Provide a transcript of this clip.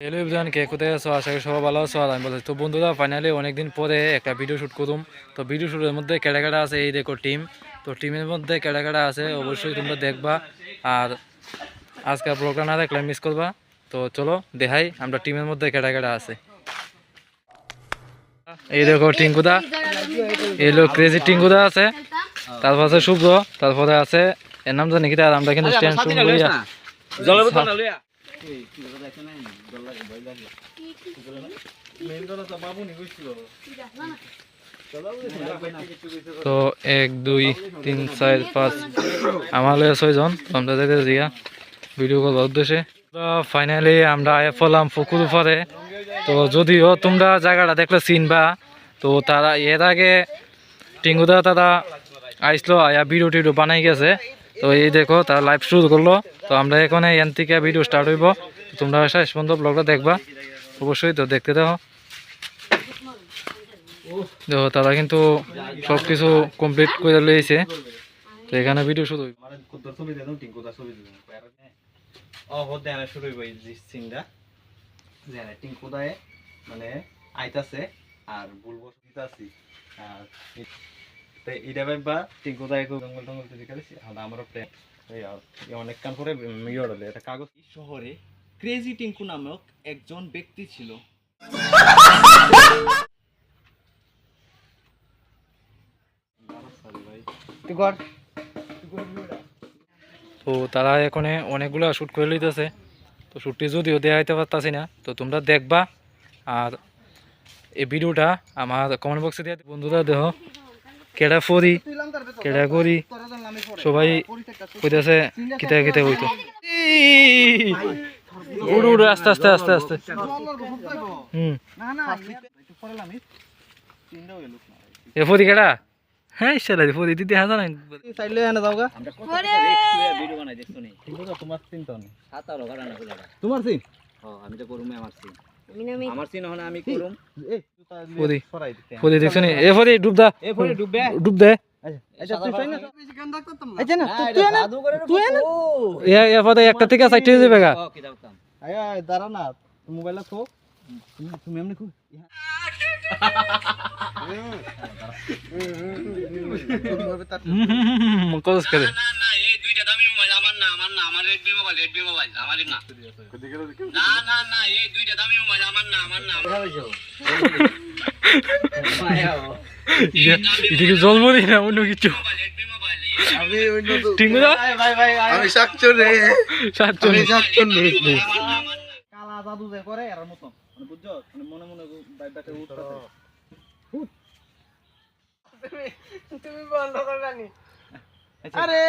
Hello everyone, কে কোথায় আছো? আশা করি সবাই ভালো আছো। আর আমি বলছি তো বন্ধুরা, ফাইনালি অনেকদিন পরে একটা ভিডিও শ্যুট করুম। তো ভিডিও শ্যুটের মধ্যে কেডা কেডা আছে এই দেখো টিম। তো টিমের মধ্যে কেডা কেডা আছে অবশ্যই তোমরা দেখবা। আর আজকের ব্লগটা না দেখলে মিস করবা। তো চলো দেখাই আমরা টিমের মধ্যে কেডা কেডা আছে। এই দেখো টিঙ্কুদা, এই লোক ক্রেজি টিঙ্কুদা আছে, তারপর আছে শুভ্র, তারপরে আছে এর নাম জানি কি, আর আমরা কিন্তু স্ট্যান্ড তো 1 2 3 4 5 আমার 6 জন আমরা যাইতে জিয়া ভিডিও করার উদ্দেশ্যে। তো ফাইনালি আমরা আয়া পড়লাম পুকুর উপরে। তো যদিও তোমরা জায়গাটা দেখলে চিনবা, তো তারা এর আগে টিঙ্গুদা তারা আইসলো, আয়া ভিডিও টিডিও বানাই গেছে। তো এই দেখো তারা লাইভ শুরু করলো। তো আমরা এখানে এন থেকে ভিডিও স্টার্ট হইব। তোমরা শেষ পর্যন্ত ব্লগটা দেখবা অবশ্যই। তো দেখতে দেখো, দেখো তারা কিন্তু সব কিছু কমপ্লিট করে লইছে। তো এখানে ভিডিও শুরু হইব। মানে আইতাছে আর বলবো দিতাছি আর এটা ভাববা টিঙ্কুদায় জঙ্গল টঙ্গল তৈরি করেছি আমারও প্রেম অনেক কাম করে ইয়ে হলে এটা কাগজ। শহরে ক্রেজি টিঙ্কু নামক একজন ব্যক্তি ছিল। তো তারা এখানে অনেকগুলো শ্যুট করে লইতেছে। তো শ্যুটটি যদিও দেখাইতে পারতাছি না, তো তোমরা দেখবা। আর এই ভিডিওটা আমার কমেন্ট বক্সে দিয়ে বন্ধুরা দেখো কেডা ফরি কেডা করি সবাই কইতেছে কিতা কিতা হইতো। উড়ু উড়ু আস্তে আস্তে আস্তে আস্তে। এ ফরি কেডা? হ্যাঁ শালা ফরি দিদি হাজা নাই চাইলে এনে যাওগা আমরা কত ভিডিও বানাই দেখছো নি? টিঙ্কুদা তোমার চিন্তা নেই, সাতারো কারণ আছে লাগা তোমার চিন আমি তো করুমে আমার সিন হলে আমি করুম। এই ফরি সরাই দিতে ফরি দেখছো নি? এ ফরি ডুব দা, এ পরে ডুববে ডুব দে। আচ্ছা তুই চাই না আচ্ছা না তুই এনে তুই এনে এ ফরি একটা থেকে সাইডে যাবে গা। ও কি দাওতাম আয়া দাঁড়া না মোবাইলে থো তুমি এমনি কো কস করে না না এই দুইটা দামি মোবাইল আমার না আমার রেডমি মোবাইল আমারই না না না না এই দুইটা দামি মোবাইল আমার না এদিকে জল বলি না অন্য কিছু। রেডমি মোবাইল আমি অন্য তো টিঙ্গুদা ভাই আমি সাকচুর রে সাতজন কালা জাদু যে করে এর মত মানে বুঝছো মানে মনে মনে বাইটাকে উঠতাছে তুমি বন্ধ করবানি আরে